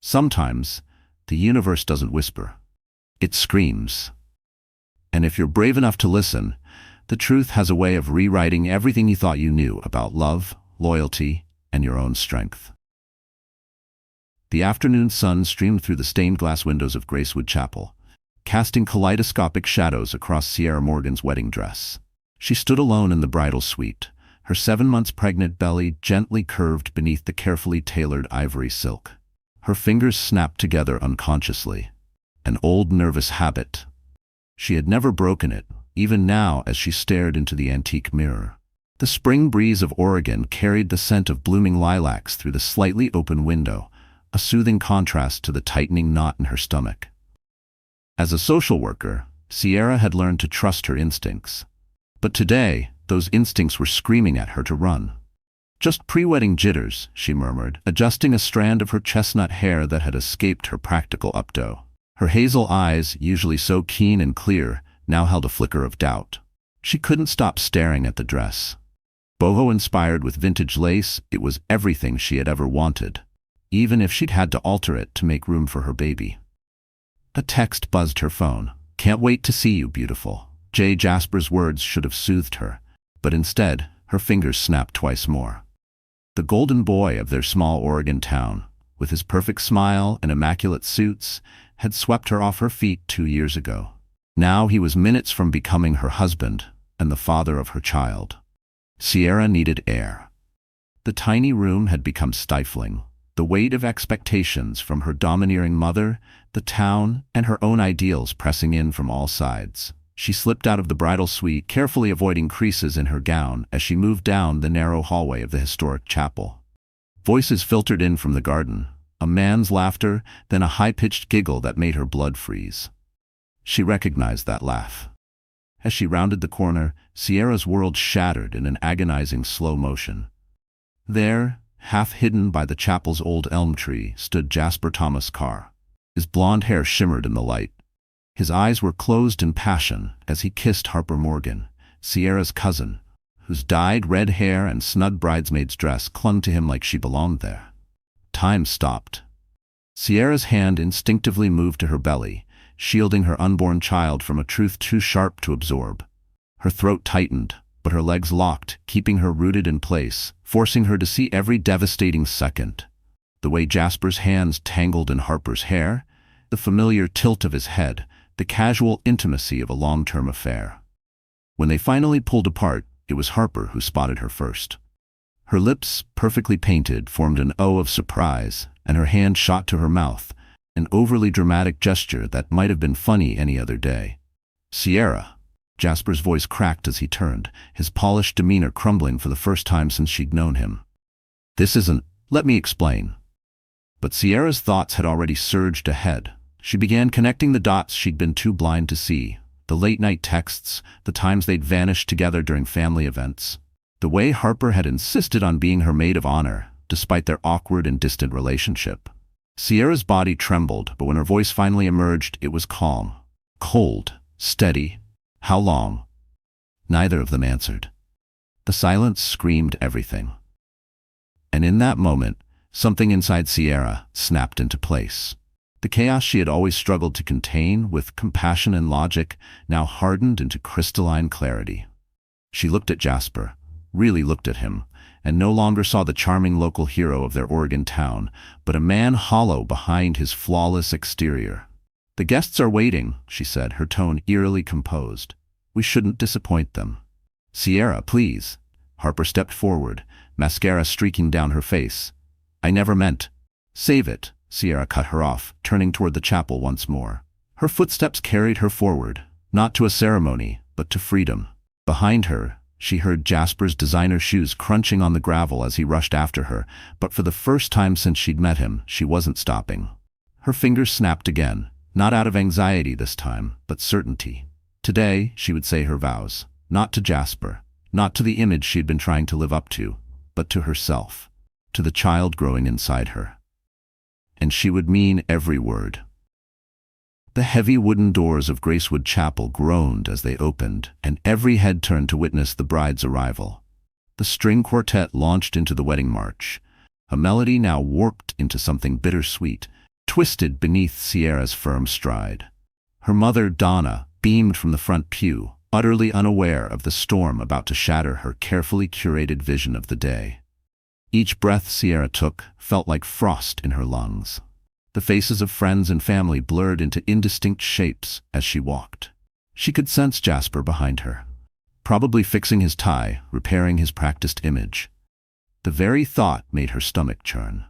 Sometimes, the universe doesn't whisper. It screams. And if you're brave enough to listen, the truth has a way of rewriting everything you thought you knew about love, loyalty, and your own strength. The afternoon sun streamed through the stained glass windows of Gracewood Chapel, casting kaleidoscopic shadows across Sierra Morgan's wedding dress. She stood alone in the bridal suite, her 7 months pregnant belly gently curved beneath the carefully tailored ivory silk. Her fingers snapped together unconsciously, an old nervous habit. She had never broken it, even now as she stared into the antique mirror. The spring breeze of Oregon carried the scent of blooming lilacs through the slightly open window, a soothing contrast to the tightening knot in her stomach. As a social worker, Sierra had learned to trust her instincts. But today, those instincts were screaming at her to run. "Just pre-wedding jitters," she murmured, adjusting a strand of her chestnut hair that had escaped her practical updo. Her hazel eyes, usually so keen and clear, now held a flicker of doubt. She couldn't stop staring at the dress. Boho-inspired with vintage lace, it was everything she had ever wanted, even if she'd had to alter it to make room for her baby. A text buzzed her phone. "Can't wait to see you, beautiful." Jay Jasper's words should have soothed her, but instead, her fingers snapped twice more. The golden boy of their small Oregon town, with his perfect smile and immaculate suits, had swept her off her feet 2 years ago. Now he was minutes from becoming her husband and the father of her child. Sierra needed air. The tiny room had become stifling, the weight of expectations from her domineering mother, the town, and her own ideals pressing in from all sides. She slipped out of the bridal suite, carefully avoiding creases in her gown as she moved down the narrow hallway of the historic chapel. Voices filtered in from the garden, a man's laughter, then a high-pitched giggle that made her blood freeze. She recognized that laugh. As she rounded the corner, Sierra's world shattered in an agonizing slow motion. There, half hidden by the chapel's old elm tree, stood Jasper Thomas Carr. His blonde hair shimmered in the light. His eyes were closed in passion as he kissed Harper Morgan, Sierra's cousin, whose dyed red hair and snug bridesmaid's dress clung to him like she belonged there. Time stopped. Sierra's hand instinctively moved to her belly, shielding her unborn child from a truth too sharp to absorb. Her throat tightened, but her legs locked, keeping her rooted in place, forcing her to see every devastating second. The way Jasper's hands tangled in Harper's hair, the familiar tilt of his head, the casual intimacy of a long-term affair. When they finally pulled apart, it was Harper who spotted her first. Her lips, perfectly painted, formed an O of surprise, and her hand shot to her mouth, an overly dramatic gesture that might have been funny any other day. "Sierra." Jasper's voice cracked as he turned, his polished demeanor crumbling for the first time since she'd known him. "This isn't, let me explain." But Sierra's thoughts had already surged ahead. She began connecting the dots she'd been too blind to see. The late-night texts, the times they'd vanished together during family events. The way Harper had insisted on being her maid of honor, despite their awkward and distant relationship. Sierra's body trembled, but when her voice finally emerged, it was calm. Cold. Steady. "How long?" Neither of them answered. The silence screamed everything. And in that moment, something inside Sierra snapped into place. The chaos she had always struggled to contain with compassion and logic now hardened into crystalline clarity. She looked at Jasper, really looked at him, and no longer saw the charming local hero of their Oregon town, but a man hollow behind his flawless exterior. "The guests are waiting," she said, her tone eerily composed. "We shouldn't disappoint them." "Sierra, please." Harper stepped forward, mascara streaking down her face. "I never meant." "Save it." Sierra cut her off, turning toward the chapel once more. Her footsteps carried her forward, not to a ceremony, but to freedom. Behind her, she heard Jasper's designer shoes crunching on the gravel as he rushed after her, but for the first time since she'd met him, she wasn't stopping. Her fingers snapped again, not out of anxiety this time, but certainty. Today, she would say her vows, not to Jasper, not to the image she'd been trying to live up to, but to herself, to the child growing inside her. And she would mean every word. The heavy wooden doors of Gracewood Chapel groaned as they opened, and every head turned to witness the bride's arrival. The string quartet launched into the wedding march, a melody now warped into something bittersweet, twisted beneath Sierra's firm stride. Her mother, Donna, beamed from the front pew, utterly unaware of the storm about to shatter her carefully curated vision of the day. Each breath Sierra took felt like frost in her lungs. The faces of friends and family blurred into indistinct shapes as she walked. She could sense Jasper behind her, probably fixing his tie, repairing his practiced image. The very thought made her stomach churn.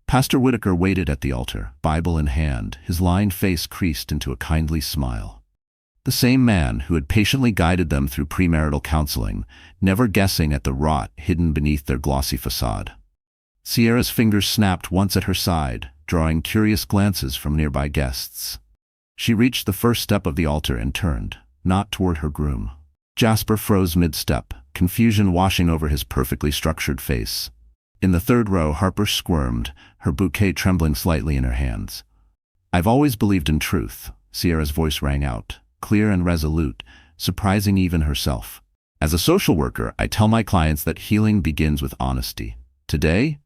Pastor Whitaker waited at the altar, Bible in hand, his lined face creased into a kindly smile. The same man who had patiently guided them through premarital counseling, never guessing at the rot hidden beneath their glossy facade. Sierra's fingers snapped once at her side, drawing curious glances from nearby guests. She reached the first step of the altar and turned, not toward her groom. Jasper froze mid-step, confusion washing over his perfectly structured face. In the third row, Harper squirmed, her bouquet trembling slightly in her hands. "I've always believed in truth," Sierra's voice rang out, clear and resolute, surprising even herself. "As a social worker, I tell my clients that healing begins with honesty. Today,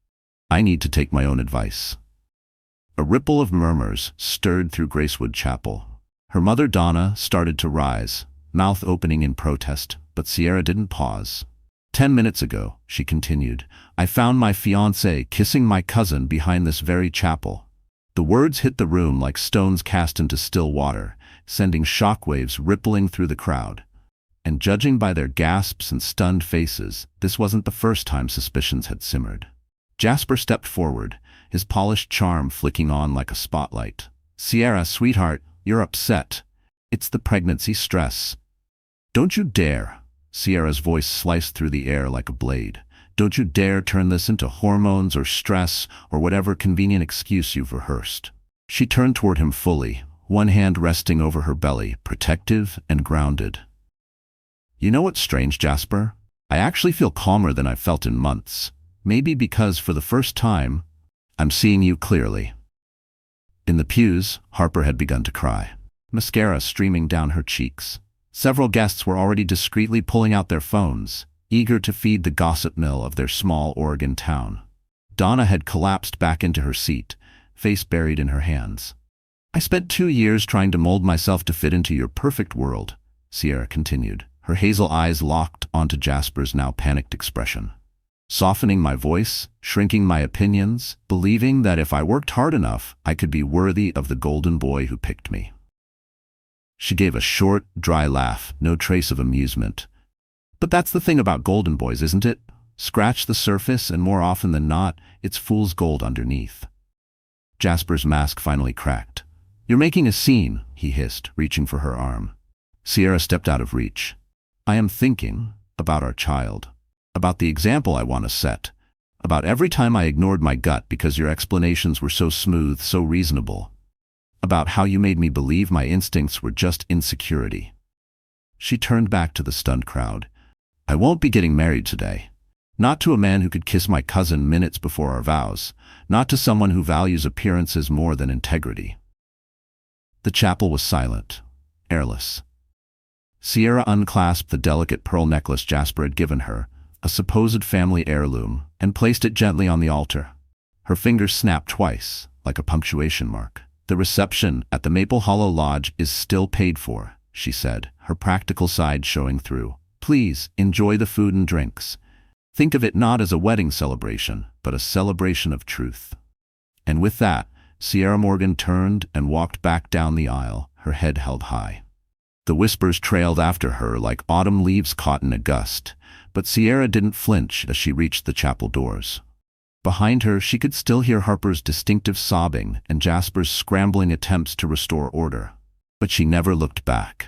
I need to take my own advice." A ripple of murmurs stirred through Gracewood Chapel. Her mother, Donna, started to rise, mouth opening in protest, but Sierra didn't pause. 10 minutes ago," she continued, "I found my fiancé kissing my cousin behind this very chapel." The words hit the room like stones cast into still water, sending shockwaves rippling through the crowd. And judging by their gasps and stunned faces, this wasn't the first time suspicions had simmered. Jasper stepped forward, his polished charm flicking on like a spotlight. "Sierra, sweetheart, you're upset. It's the pregnancy stress." "Don't you dare." Sierra's voice sliced through the air like a blade. "Don't you dare turn this into hormones or stress or whatever convenient excuse you've rehearsed." She turned toward him fully, one hand resting over her belly, protective and grounded. "You know what's strange, Jasper? I actually feel calmer than I've felt in months. Maybe because for the first time, I'm seeing you clearly." In the pews, Harper had begun to cry, mascara streaming down her cheeks. Several guests were already discreetly pulling out their phones, eager to feed the gossip mill of their small Oregon town. Donna had collapsed back into her seat, face buried in her hands. "I spent 2 years trying to mold myself to fit into your perfect world," Sierra continued, her hazel eyes locked onto Jasper's now panicked expression. "Softening my voice, shrinking my opinions, believing that if I worked hard enough, I could be worthy of the golden boy who picked me." She gave a short, dry laugh, no trace of amusement. "But that's the thing about golden boys, isn't it? Scratch the surface, and more often than not, it's fool's gold underneath." Jasper's mask finally cracked. "You're making a scene," he hissed, reaching for her arm. Sierra stepped out of reach. "I am thinking about our child, about the example I want to set, about every time I ignored my gut because your explanations were so smooth, so reasonable, about how you made me believe my instincts were just insecurity." She turned back to the stunned crowd. "I won't be getting married today. Not to a man who could kiss my cousin minutes before our vows, not to someone who values appearances more than integrity." The chapel was silent, airless. Sierra unclasped the delicate pearl necklace Jasper had given her, a supposed family heirloom, and placed it gently on the altar. Her fingers snapped twice, like a punctuation mark. "The reception at the Maple Hollow Lodge is still paid for," she said, her practical side showing through. "Please enjoy the food and drinks. Think of it not as a wedding celebration, but a celebration of truth." And with that, Sierra Morgan turned and walked back down the aisle, her head held high. The whispers trailed after her like autumn leaves caught in a gust, but Sierra didn't flinch as she reached the chapel doors. Behind her, she could still hear Harper's distinctive sobbing and Jasper's scrambling attempts to restore order. But she never looked back.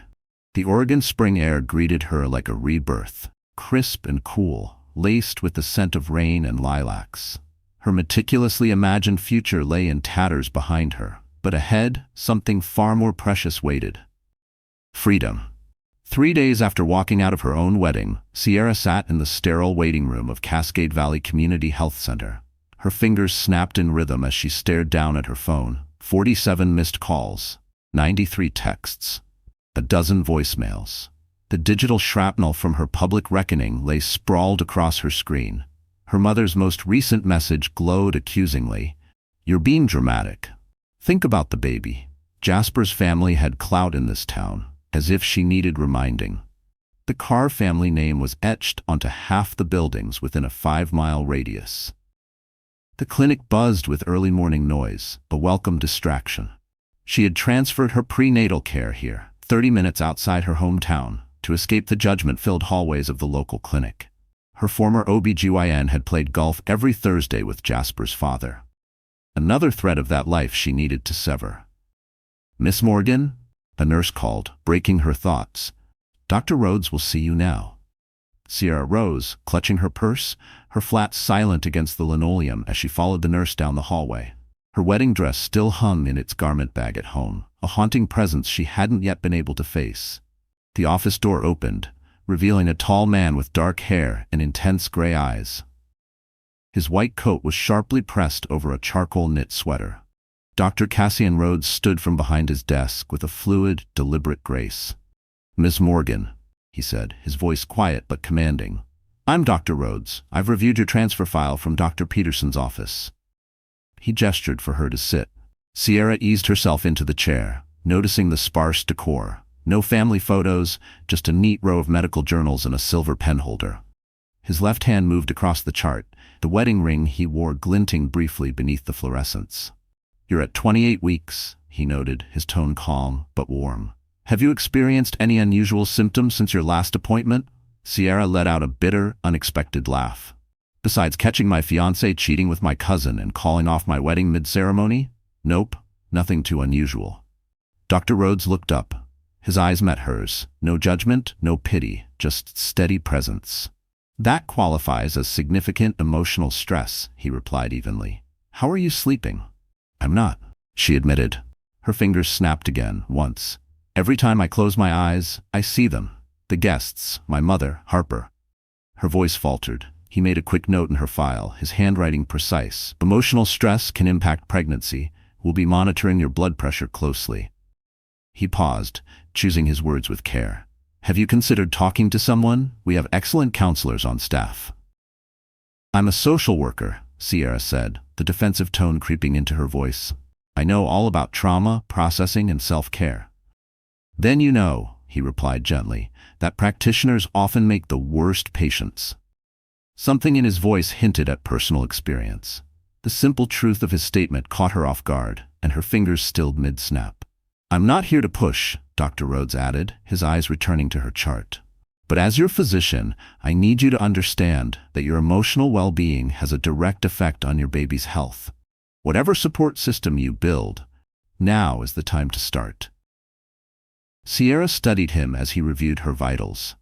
The Oregon spring air greeted her like a rebirth, crisp and cool, laced with the scent of rain and lilacs. Her meticulously imagined future lay in tatters behind her, but ahead, something far more precious waited. Freedom. 3 days after walking out of her own wedding, Sierra sat in the sterile waiting room of Cascade Valley Community Health Center. Her fingers snapped in rhythm as she stared down at her phone. 47 missed calls, 93 texts, a dozen voicemails. The digital shrapnel from her public reckoning lay sprawled across her screen. Her mother's most recent message glowed accusingly. "You're being dramatic." Think about the baby. Jasper's family had clout in this town, as if she needed reminding. The Carr family name was etched onto half the buildings within a 5-mile radius. The clinic buzzed with early morning noise, a welcome distraction. She had transferred her prenatal care here, 30 minutes outside her hometown, to escape the judgment-filled hallways of the local clinic. Her former OB/GYN had played golf every Thursday with Jasper's father. Another thread of that life she needed to sever. "Miss Morgan?" a nurse called, breaking her thoughts. "Dr. Rhodes will see you now." Sierra rose, clutching her purse, her flat silent against the linoleum as she followed the nurse down the hallway. Her wedding dress still hung in its garment bag at home, a haunting presence she hadn't yet been able to face. The office door opened, revealing a tall man with dark hair and intense gray eyes. His white coat was sharply pressed over a charcoal knit sweater. Dr. Cassian Rhodes stood from behind his desk with a fluid, deliberate grace. "Miss Morgan," he said, his voice quiet but commanding. "I'm Dr. Rhodes. I've reviewed your transfer file from Dr. Peterson's office." He gestured for her to sit. Sierra eased herself into the chair, noticing the sparse decor. No family photos, just a neat row of medical journals and a silver pen holder. His left hand moved across the chart, the wedding ring he wore glinting briefly beneath the fluorescence. "You're at 28 weeks, he noted, his tone calm but warm. "Have you experienced any unusual symptoms since your last appointment?" Sierra let out a bitter, unexpected laugh. "Besides catching my fiancé cheating with my cousin and calling off my wedding mid-ceremony? Nope, nothing too unusual." Dr. Rhodes looked up. His eyes met hers. No judgment, no pity, just steady presence. "That qualifies as significant emotional stress," he replied evenly. "How are you sleeping?" "I'm not," she admitted. Her fingers snapped again, once. "Every time I close my eyes, I see them. The guests, my mother, Harper." Her voice faltered. He made a quick note in her file, his handwriting precise. "Emotional stress can impact pregnancy. We'll be monitoring your blood pressure closely." He paused, choosing his words with care. "Have you considered talking to someone? We have excellent counselors on staff." "I'm a social worker," Sierra said, the defensive tone creeping into her voice. "I know all about trauma, processing, and self-care." "Then you know," he replied gently, "that practitioners often make the worst patients." Something in his voice hinted at personal experience. The simple truth of his statement caught her off guard, and her fingers stilled mid-snap. "I'm not here to push," Dr. Rhodes added, his eyes returning to her chart. "But as your physician, I need you to understand that your emotional well-being has a direct effect on your baby's health. Whatever support system you build, now is the time to start." Sierra studied him as he reviewed her vitals.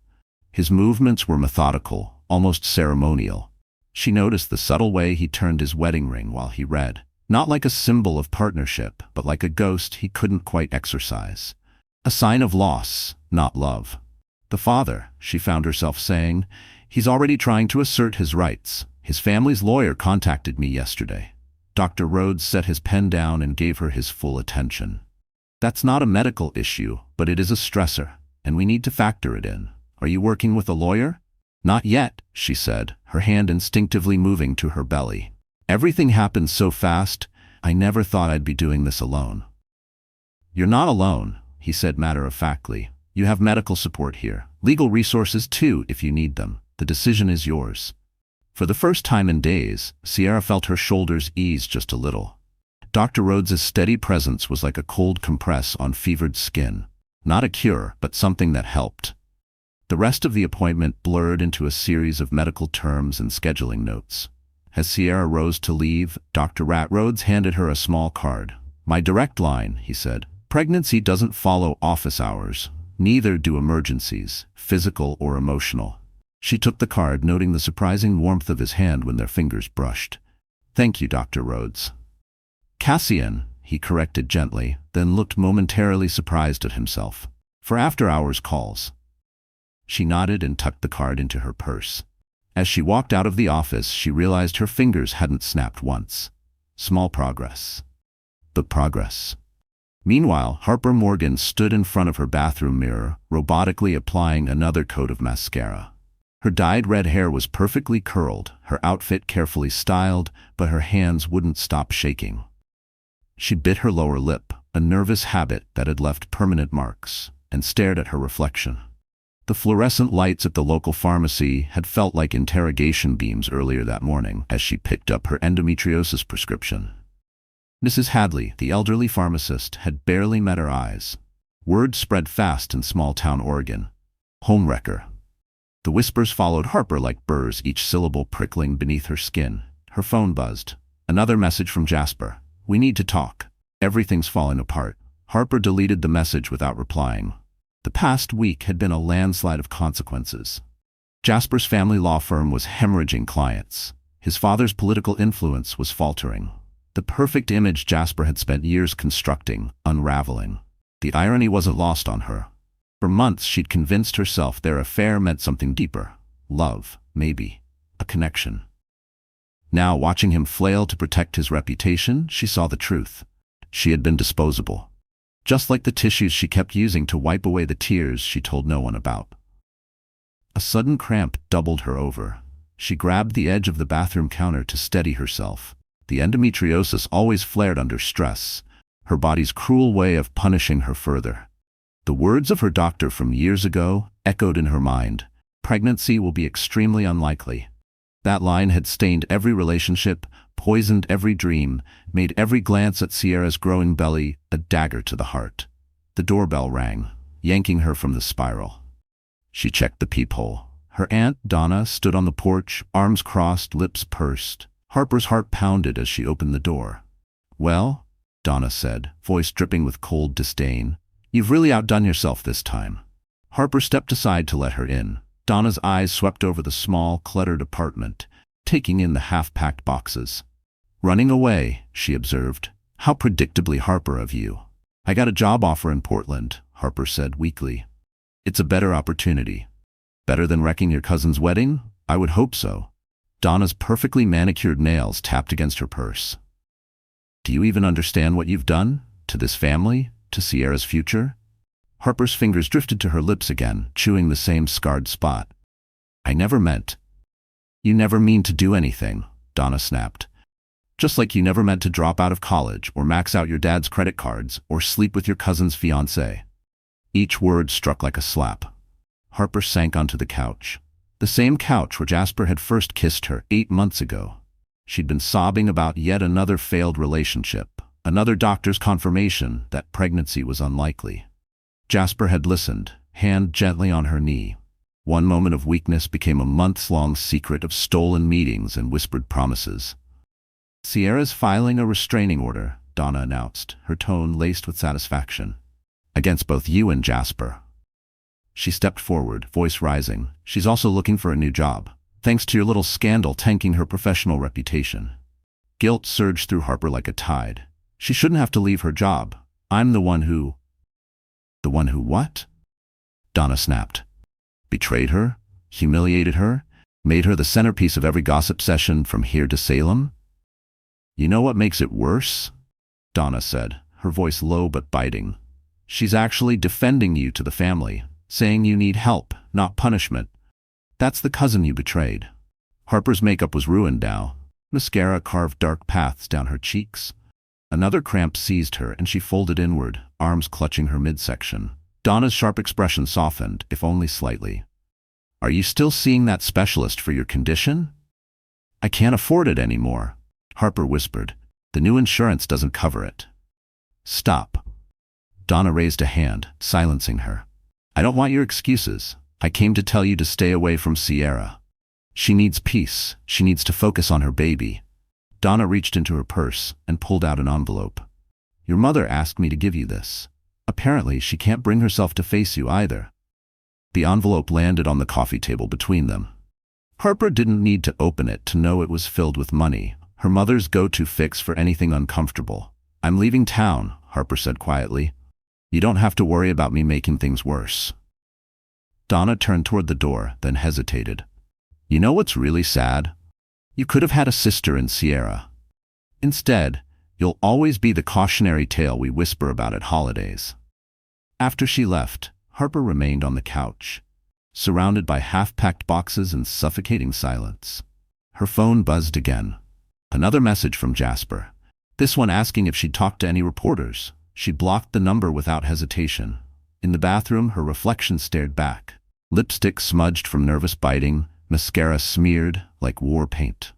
His movements were methodical, almost ceremonial. She noticed the subtle way he turned his wedding ring while he read, not like a symbol of partnership, but like a ghost he couldn't quite exorcise. A sign of loss, not love. "The father," she found herself saying, "he's already trying to assert his rights. His family's lawyer contacted me yesterday." Dr. Rhodes set his pen down and gave her his full attention. "That's not a medical issue, but it is a stressor, and we need to factor it in. Are you working with a lawyer?" "Not yet," she said, her hand instinctively moving to her belly. "Everything happened so fast, I never thought I'd be doing this alone." "You're not alone," he said matter-of-factly. "You have medical support here. Legal resources too, if you need them. The decision is yours." For the first time in days, Sierra felt her shoulders ease just a little. Dr. Rhodes's steady presence was like a cold compress on fevered skin. Not a cure, but something that helped. The rest of the appointment blurred into a series of medical terms and scheduling notes. As Sierra rose to leave, Dr. Rhodes handed her a small card. "My direct line," he said. "Pregnancy doesn't follow office hours. Neither do emergencies, physical or emotional." She took the card, noting the surprising warmth of his hand when their fingers brushed. "Thank you, Dr. Rhodes." "Cassian," he corrected gently, then looked momentarily surprised at himself. "For after-hours calls." She nodded and tucked the card into her purse. As she walked out of the office, she realized her fingers hadn't snapped once. Small progress. But progress. Meanwhile, Harper Morgan stood in front of her bathroom mirror, robotically applying another coat of mascara. Her dyed red hair was perfectly curled, her outfit carefully styled, but her hands wouldn't stop shaking. She bit her lower lip, a nervous habit that had left permanent marks, and stared at her reflection. The fluorescent lights at the local pharmacy had felt like interrogation beams earlier that morning as she picked up her endometriosis prescription. Mrs. Hadley, the elderly pharmacist, had barely met her eyes. Word spread fast in small-town Oregon. Homewrecker. The whispers followed Harper like burrs, each syllable prickling beneath her skin. Her phone buzzed. Another message from Jasper. "We need to talk. Everything's falling apart." Harper deleted the message without replying. The past week had been a landslide of consequences. Jasper's family law firm was hemorrhaging clients. His father's political influence was faltering. The perfect image Jasper had spent years constructing, unraveling. The irony wasn't lost on her. For months she'd convinced herself their affair meant something deeper. Love, maybe. A connection. Now, watching him flail to protect his reputation, she saw the truth. She had been disposable. Just like the tissues she kept using to wipe away the tears she told no one about. A sudden cramp doubled her over. She grabbed the edge of the bathroom counter to steady herself. The endometriosis always flared under stress, her body's cruel way of punishing her further. The words of her doctor from years ago echoed in her mind. Pregnancy will be extremely unlikely. That line had stained every relationship, poisoned every dream, made every glance at Sierra's growing belly a dagger to the heart. The doorbell rang, yanking her from the spiral. She checked the peephole. Her Aunt Donna stood on the porch, arms crossed, lips pursed. Harper's heart pounded as she opened the door. "Well," Donna said, voice dripping with cold disdain, "you've really outdone yourself this time." Harper stepped aside to let her in. Donna's eyes swept over the small, cluttered apartment, taking in the half-packed boxes. "Running away," she observed. "How predictably Harper of you." "I got a job offer in Portland," Harper said weakly. "It's a better opportunity." "Better than wrecking your cousin's wedding?" "I would hope so." Donna's perfectly manicured nails tapped against her purse. "Do you even understand what you've done? To this family? To Sierra's future?" Harper's fingers drifted to her lips again, chewing the same scarred spot. "I never meant." "You never mean to do anything," Donna snapped. "Just like you never meant to drop out of college, or max out your dad's credit cards, or sleep with your cousin's fiancé." Each word struck like a slap. Harper sank onto the couch. The same couch where Jasper had first kissed her 8 months ago. She'd been sobbing about yet another failed relationship, another doctor's confirmation that pregnancy was unlikely. Jasper had listened, hand gently on her knee. One moment of weakness became a months-long secret of stolen meetings and whispered promises. "Sierra's filing a restraining order," Donna announced, her tone laced with satisfaction. "Against both you and Jasper." She stepped forward, voice rising. "She's also looking for a new job, thanks to your little scandal tanking her professional reputation." Guilt surged through Harper like a tide. She shouldn't have to leave her job. I'm the one who... The one who what? Donna snapped. Betrayed her? Humiliated her? Made her the centerpiece of every gossip session from here to Salem? "You know what makes it worse?" Donna said, her voice low but biting. "She's actually defending you to the family, saying you need help, not punishment. That's the cousin you betrayed." Harper's makeup was ruined now. Mascara carved dark paths down her cheeks. Another cramp seized her and she folded inward, arms clutching her midsection. Donna's sharp expression softened, if only slightly. "Are you still seeing that specialist for your condition?" "I can't afford it anymore," Harper whispered. "The new insurance doesn't cover it." "Stop." Donna raised a hand, silencing her. "I don't want your excuses. I came to tell you to stay away from Sierra. She needs peace. She needs to focus on her baby." Donna reached into her purse and pulled out an envelope. "Your mother asked me to give you this. Apparently, she can't bring herself to face you either." The envelope landed on the coffee table between them. Harper didn't need to open it to know it was filled with money, her mother's go-to fix for anything uncomfortable. "I'm leaving town," Harper said quietly. "You don't have to worry about me making things worse." Donna turned toward the door, then hesitated. "You know what's really sad? You could have had a sister in Sierra. Instead, you'll always be the cautionary tale we whisper about at holidays." After she left, Harper remained on the couch, surrounded by half-packed boxes and suffocating silence. Her phone buzzed again. Another message from Jasper. This one asking if she'd talked to any reporters. She blocked the number without hesitation. In the bathroom, her reflection stared back. Lipstick smudged from nervous biting, mascara smeared like war paint.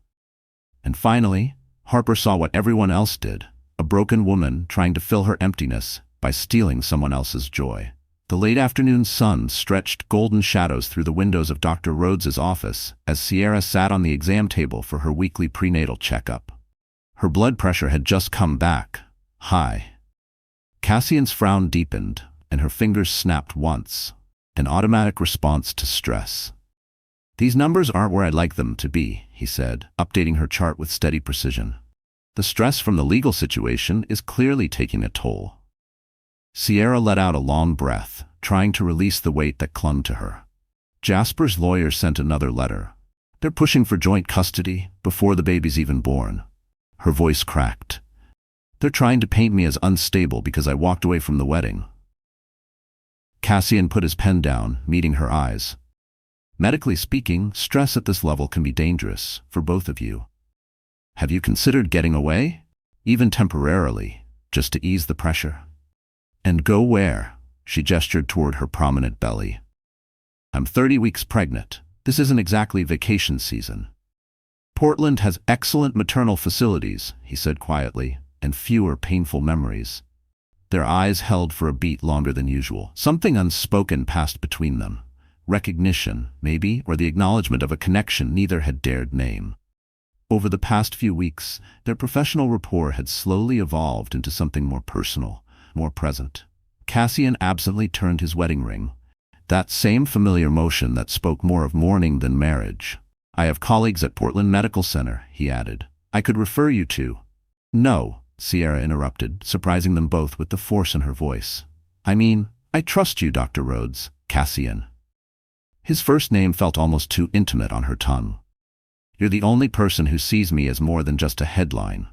And finally, Harper saw what everyone else did, a broken woman trying to fill her emptiness by stealing someone else's joy. The late afternoon sun stretched golden shadows through the windows of Dr. Rhodes's office as Sierra sat on the exam table for her weekly prenatal checkup. Her blood pressure had just come back, high. Cassian's frown deepened, and her fingers snapped once, an automatic response to stress. "These numbers aren't where I'd like them to be," he said, updating her chart with steady precision. "The stress from the legal situation is clearly taking a toll." Sierra let out a long breath, trying to release the weight that clung to her. Jasper's lawyer sent another letter. "They're pushing for joint custody before the baby's even born." Her voice cracked. "They're trying to paint me as unstable because I walked away from the wedding." Cassian put his pen down, meeting her eyes. "Medically speaking, stress at this level can be dangerous for both of you. Have you considered getting away? Even temporarily, just to ease the pressure?" "And go where?" She gestured toward her prominent belly. "I'm 30 weeks pregnant. This isn't exactly vacation season." "Portland has excellent maternal facilities," he said quietly, "and fewer painful memories." Their eyes held for a beat longer than usual. Something unspoken passed between them. Recognition, maybe, or the acknowledgement of a connection neither had dared name. Over the past few weeks, their professional rapport had slowly evolved into something more personal, more present. Cassian absently turned his wedding ring. That same familiar motion that spoke more of mourning than marriage. "I have colleagues at Portland Medical Center," he added. "I could refer you to—" "No," Sierra interrupted, surprising them both with the force in her voice. "I mean, I trust you, Dr. Rhodes, Cassian." His first name felt almost too intimate on her tongue. "You're the only person who sees me as more than just a headline."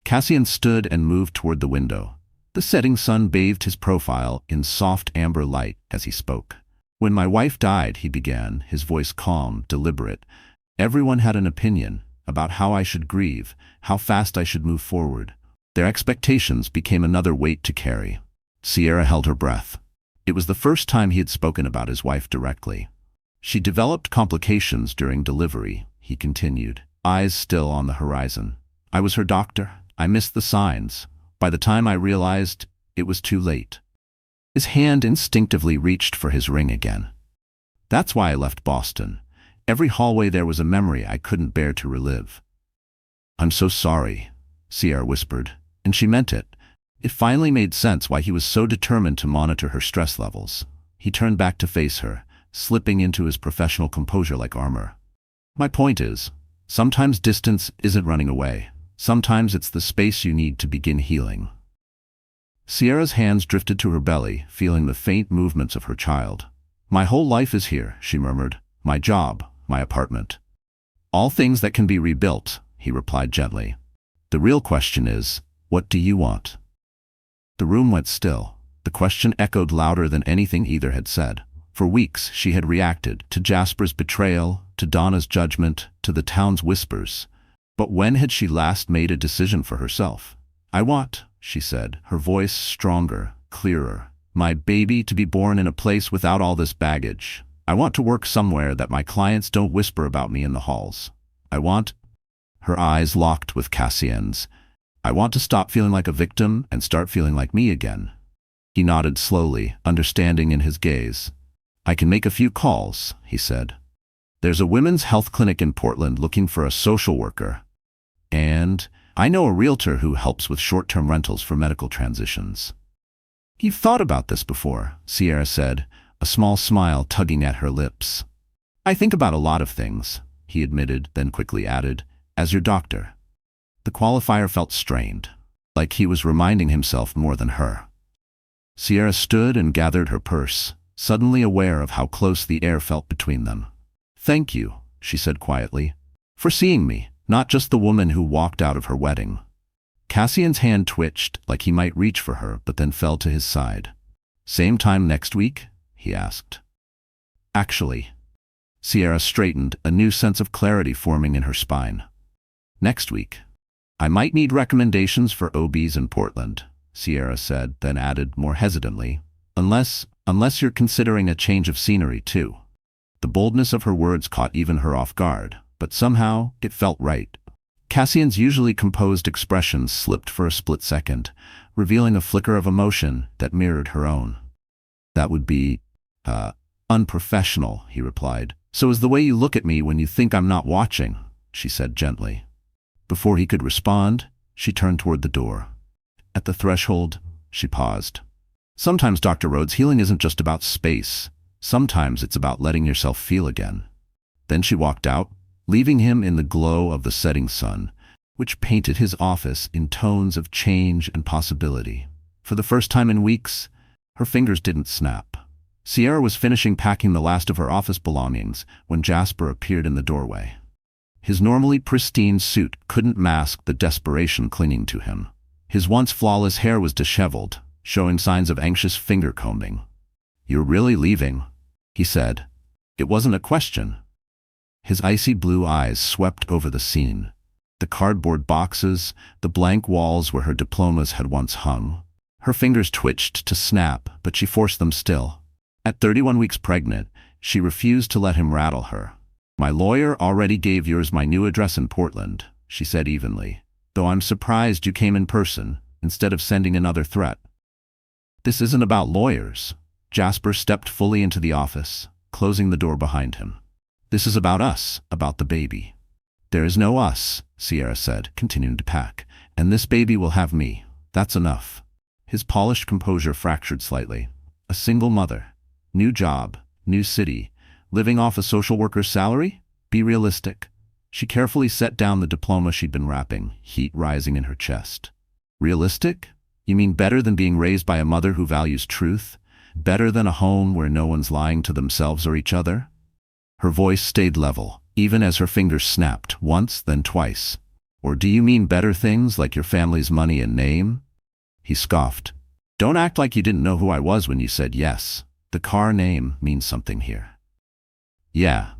Cassian stood and moved toward the window. The setting sun bathed his profile in soft amber light as he spoke. "When my wife died," he began, his voice calm, deliberate, "everyone had an opinion about how I should grieve, how fast I should move forward. Their expectations became another weight to carry." Sierra held her breath. It was the first time he had spoken about his wife directly. "She developed complications during delivery," he continued, eyes still on the horizon. "I was her doctor. I missed the signs. By the time I realized, it was too late." His hand instinctively reached for his ring again. "That's why I left Boston. Every hallway there was a memory I couldn't bear to relive." "I'm so sorry," Sierra whispered, and she meant it. It finally made sense why he was so determined to monitor her stress levels. He turned back to face her, slipping into his professional composure like armor. "My point is, sometimes distance isn't running away. Sometimes it's the space you need to begin healing." Sierra's hands drifted to her belly, feeling the faint movements of her child. "My whole life is here," she murmured. "My job, my apartment. All things that can be rebuilt," he replied gently. "The real question is, what do you want?" The room went still. The question echoed louder than anything either had said. For weeks she had reacted to Jasper's betrayal, to Donna's judgment, to the town's whispers. But when had she last made a decision for herself? "I want," she said, her voice stronger, clearer, "my baby to be born in a place without all this baggage. I want to work somewhere that my clients don't whisper about me in the halls. I want—" Her eyes locked with Cassian's. "I want to stop feeling like a victim and start feeling like me again." He nodded slowly, understanding in his gaze. "I can make a few calls," he said. "There's a women's health clinic in Portland looking for a social worker. And I know a realtor who helps with short-term rentals for medical transitions." "You've thought about this before," Sierra said, a small smile tugging at her lips. "I think about a lot of things," he admitted, then quickly added, "as your doctor." The qualifier felt strained, like he was reminding himself more than her. Sierra stood and gathered her purse, suddenly aware of how close the air felt between them. "Thank you," she said quietly, "for seeing me, not just the woman who walked out of her wedding." Cassian's hand twitched, like he might reach for her, but then fell to his side. "Same time next week?" he asked. "Actually." Sierra straightened, a new sense of clarity forming in her spine. "Next week." I might need recommendations for OBs in Portland, Sierra said, then added more hesitantly, unless you're considering a change of scenery too. The boldness of her words caught even her off guard, but somehow it felt right. Cassian's usually composed expressions slipped for a split second, revealing a flicker of emotion that mirrored her own. That would be, unprofessional, he replied. So is the way you look at me when you think I'm not watching, she said gently. Before he could respond, she turned toward the door. At the threshold, she paused. Sometimes, Dr. Rhodes, healing isn't just about space. Sometimes it's about letting yourself feel again. Then she walked out, leaving him in the glow of the setting sun, which painted his office in tones of change and possibility. For the first time in weeks, her fingers didn't snap. Sierra was finishing packing the last of her office belongings when Jasper appeared in the doorway. His normally pristine suit couldn't mask the desperation clinging to him. His once flawless hair was disheveled, showing signs of anxious finger-combing. "You're really leaving?" he said. It wasn't a question. His icy blue eyes swept over the scene. The cardboard boxes, the blank walls where her diplomas had once hung. Her fingers twitched to snap, but she forced them still. At 31 weeks pregnant, she refused to let him rattle her. "My lawyer already gave yours my new address in Portland," she said evenly, "though I'm surprised you came in person, instead of sending another threat." "This isn't about lawyers." Jasper stepped fully into the office, closing the door behind him. "This is about us, about the baby." "There is no us," Sierra said, continuing to pack, "and this baby will have me. That's enough." His polished composure fractured slightly. A single mother. New job. New city. Living off a social worker's salary? Be realistic. She carefully set down the diploma she'd been wrapping, heat rising in her chest. Realistic? You mean better than being raised by a mother who values truth? Better than a home where no one's lying to themselves or each other? Her voice stayed level, even as her fingers snapped, once, then twice. Or do you mean better things like your family's money and name? He scoffed. "Don't act like you didn't know who I was when you said yes. The car name means something here." "Yeah,"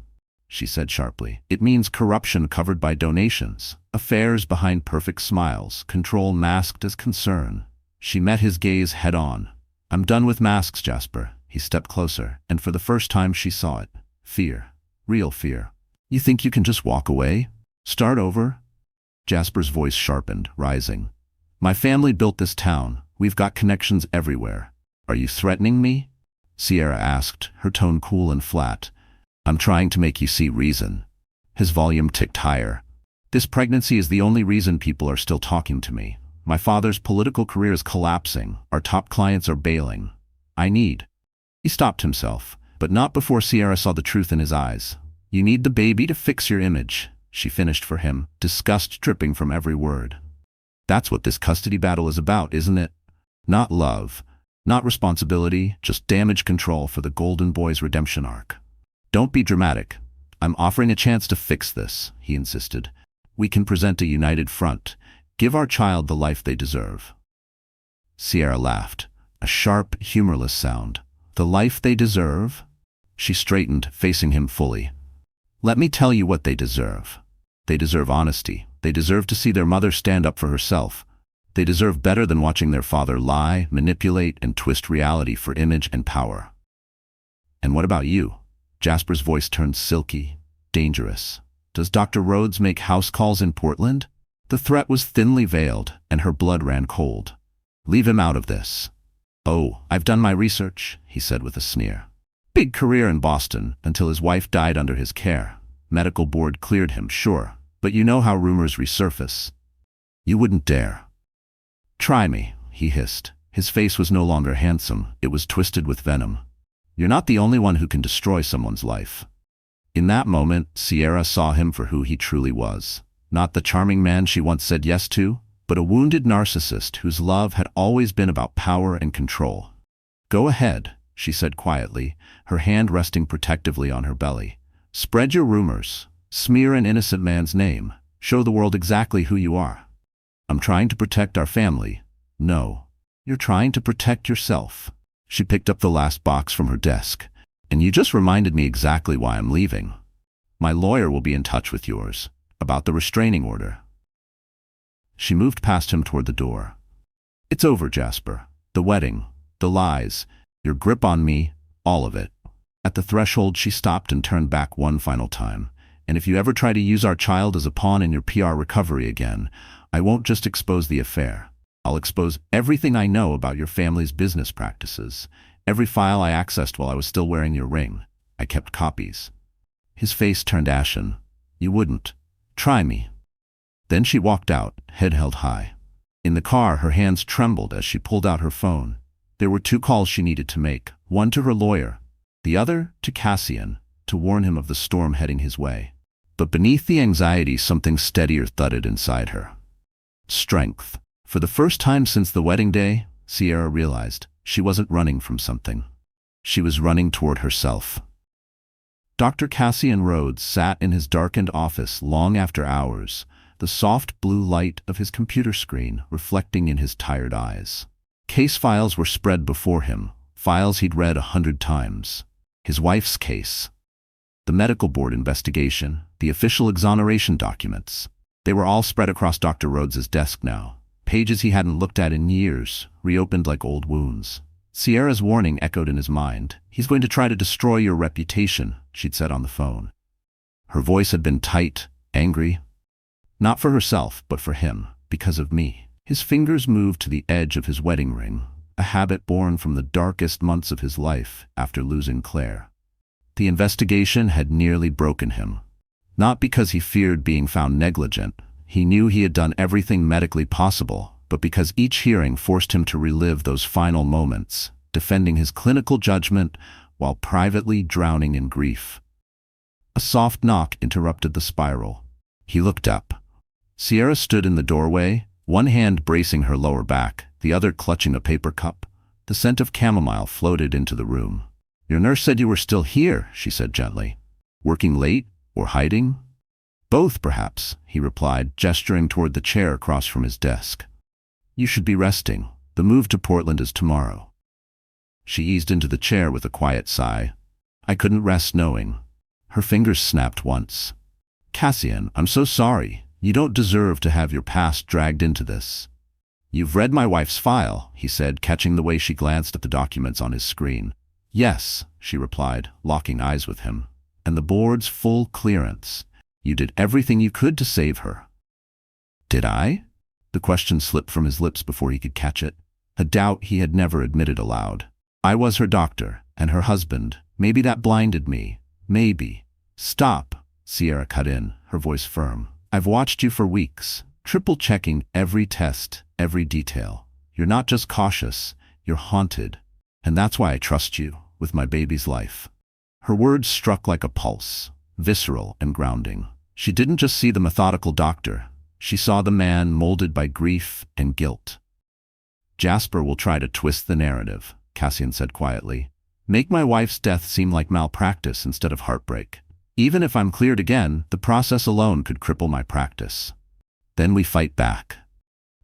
she said sharply. "It means corruption covered by donations, affairs behind perfect smiles, control masked as concern." She met his gaze head-on. "I'm done with masks, Jasper." He stepped closer, and for the first time she saw it. Fear. Real fear. "You think you can just walk away? Start over?" Jasper's voice sharpened, rising. "My family built this town. We've got connections everywhere. Are you threatening me?" Sierra asked, her tone cool and flat. "I'm trying to make you see reason." His volume ticked higher. "This pregnancy is the only reason people are still talking to me. My father's political career is collapsing. Our top clients are bailing. I need—" He stopped himself, but not before Sierra saw the truth in his eyes. "You need the baby to fix your image," she finished for him, disgust dripping from every word. "That's what this custody battle is about, isn't it? Not love, not responsibility, just damage control for the Golden Boy's redemption arc." "Don't be dramatic. I'm offering a chance to fix this," he insisted. "We can present a united front. Give our child the life they deserve." Sierra laughed, a sharp, humorless sound. "The life they deserve?" She straightened, facing him fully. "Let me tell you what they deserve. They deserve honesty. They deserve to see their mother stand up for herself. They deserve better than watching their father lie, manipulate, and twist reality for image and power." "And what about you?" Jasper's voice turned silky, dangerous. "Does Dr. Rhodes make house calls in Portland?" The threat was thinly veiled, and her blood ran cold. "Leave him out of this." "Oh, I've done my research," he said with a sneer. "Big career in Boston, until his wife died under his care. Medical board cleared him, sure, but you know how rumors resurface." "You wouldn't dare." "Try me," he hissed. His face was no longer handsome, it was twisted with venom. "You're not the only one who can destroy someone's life." In that moment, Sierra saw him for who he truly was. Not the charming man she once said yes to, but a wounded narcissist whose love had always been about power and control. "Go ahead," she said quietly, her hand resting protectively on her belly. "Spread your rumors. Smear an innocent man's name. Show the world exactly who you are." "I'm trying to protect our family." "No. You're trying to protect yourself." She picked up the last box from her desk. "And you just reminded me exactly why I'm leaving. My lawyer will be in touch with yours about the restraining order." She moved past him toward the door. It's over, Jasper. The wedding, the lies, your grip on me, all of it. At the threshold, she stopped and turned back one final time. And if you ever try to use our child as a pawn in your PR recovery again, I won't just expose the affair. I'll expose everything I know about your family's business practices. Every file I accessed while I was still wearing your ring. I kept copies. His face turned ashen. You wouldn't. Try me. Then she walked out, head held high. In the car, her hands trembled as she pulled out her phone. There were 2 calls she needed to make, one to her lawyer, the other to Cassian, to warn him of the storm heading his way. But beneath the anxiety, something steadier thudded inside her. Strength. For the first time since the wedding day, Sierra realized she wasn't running from something. She was running toward herself. Dr. Cassian Rhodes sat in his darkened office long after hours, the soft blue light of his computer screen reflecting in his tired eyes. Case files were spread before him, files he'd read 100 times. His wife's case, the medical board investigation, the official exoneration documents. They were all spread across Dr. Rhodes's desk now, pages he hadn't looked at in years, reopened like old wounds. Sierra's warning echoed in his mind. He's going to try to destroy your reputation, she'd said on the phone. Her voice had been tight, angry. Not for herself, but for him, because of me. His fingers moved to the edge of his wedding ring, a habit born from the darkest months of his life after losing Claire. The investigation had nearly broken him. Not because he feared being found negligent. He knew he had done everything medically possible, but because each hearing forced him to relive those final moments, defending his clinical judgment while privately drowning in grief. A soft knock interrupted the spiral. He looked up. Sierra stood in the doorway, one hand bracing her lower back, the other clutching a paper cup. The scent of chamomile floated into the room. Your nurse said you were still here, she said gently. Working late or hiding? Both, perhaps, he replied, gesturing toward the chair across from his desk. You should be resting. The move to Portland is tomorrow. She eased into the chair with a quiet sigh. I couldn't rest knowing. Her fingers snapped once. Cassian, I'm so sorry. You don't deserve to have your past dragged into this. You've read my wife's file, he said, catching the way she glanced at the documents on his screen. Yes, she replied, locking eyes with him. And the board's full clearance. You did everything you could to save her. Did I? The question slipped from his lips before he could catch it. A doubt he had never admitted aloud. I was her doctor, and her husband. Maybe that blinded me. Maybe. Stop, Sierra cut in, her voice firm. I've watched you for weeks, triple-checking every test, every detail. You're not just cautious, you're haunted. And that's why I trust you, with my baby's life. Her words struck like a pulse, visceral and grounding. She didn't just see the methodical doctor. She saw the man molded by grief and guilt. Jasper will try to twist the narrative, Cassian said quietly. Make my wife's death seem like malpractice instead of heartbreak. Even if I'm cleared again, the process alone could cripple my practice. Then we fight back.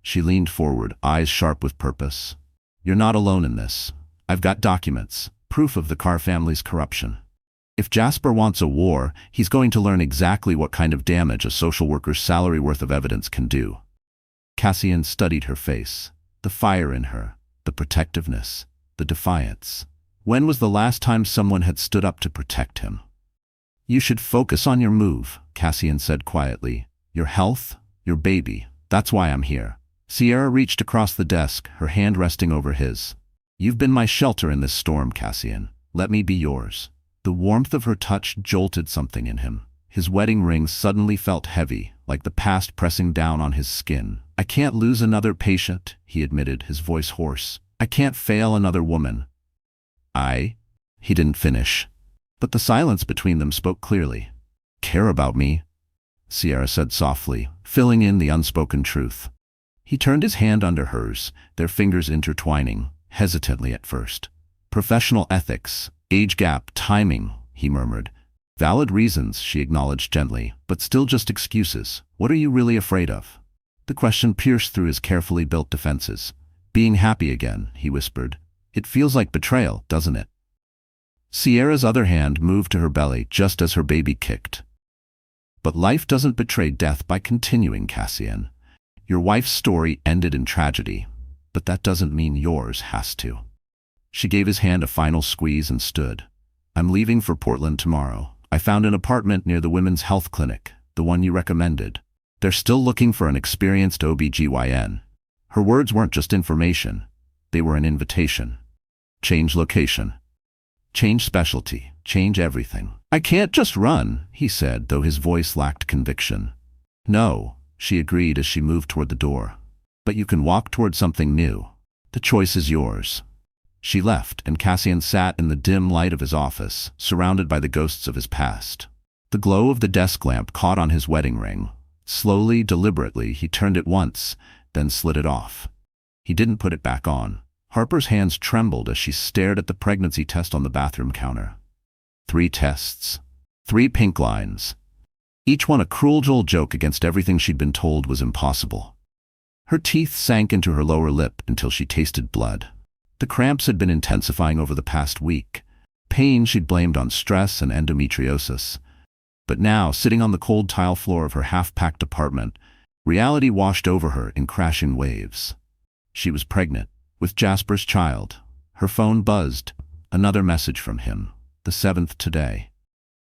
She leaned forward, eyes sharp with purpose. You're not alone in this. I've got documents, proof of the Carr family's corruption. If Jasper wants a war, he's going to learn exactly what kind of damage a social worker's salary worth of evidence can do. Cassian studied her face, the fire in her, the protectiveness, the defiance. When was the last time someone had stood up to protect him? You should focus on your move, Cassian said quietly. Your health, your baby. That's why I'm here. Sierra reached across the desk, her hand resting over his. You've been my shelter in this storm, Cassian. Let me be yours. The warmth of her touch jolted something in him. His wedding ring suddenly felt heavy, like the past pressing down on his skin. I can't lose another patient, he admitted, his voice hoarse. I can't fail another woman. He didn't finish. But the silence between them spoke clearly. Care about me? Sierra said softly, filling in the unspoken truth. He turned his hand under hers, their fingers intertwining, hesitantly at first. Professional ethics, age gap, timing, he murmured. Valid reasons, she acknowledged gently, but still just excuses. What are you really afraid of? The question pierced through his carefully built defenses. Being happy again, he whispered. It feels like betrayal, doesn't it? Sierra's other hand moved to her belly just as her baby kicked. But life doesn't betray death by continuing, Cassian. Your wife's story ended in tragedy, but that doesn't mean yours has to. She gave his hand a final squeeze and stood. I'm leaving for Portland tomorrow. I found an apartment near the women's health clinic, the one you recommended. They're still looking for an experienced OB/GYN. Her words weren't just information. They were an invitation. Change location. Change specialty. Change everything. I can't just run, he said, though his voice lacked conviction. No, she agreed as she moved toward the door. But you can walk toward something new. The choice is yours. She left, and Cassian sat in the dim light of his office, surrounded by the ghosts of his past. The glow of the desk lamp caught on his wedding ring. Slowly, deliberately, he turned it once, then slid it off. He didn't put it back on. Harper's hands trembled as she stared at the pregnancy test on the bathroom counter. 3 tests. 3 pink lines. Each one a cruel joke against everything she'd been told was impossible. Her teeth sank into her lower lip until she tasted blood. The cramps had been intensifying over the past week. Pain she'd blamed on stress and endometriosis. But now, sitting on the cold tile floor of her half-packed apartment, reality washed over her in crashing waves. She was pregnant, with Jasper's child. Her phone buzzed. Another message from him, the 7th today.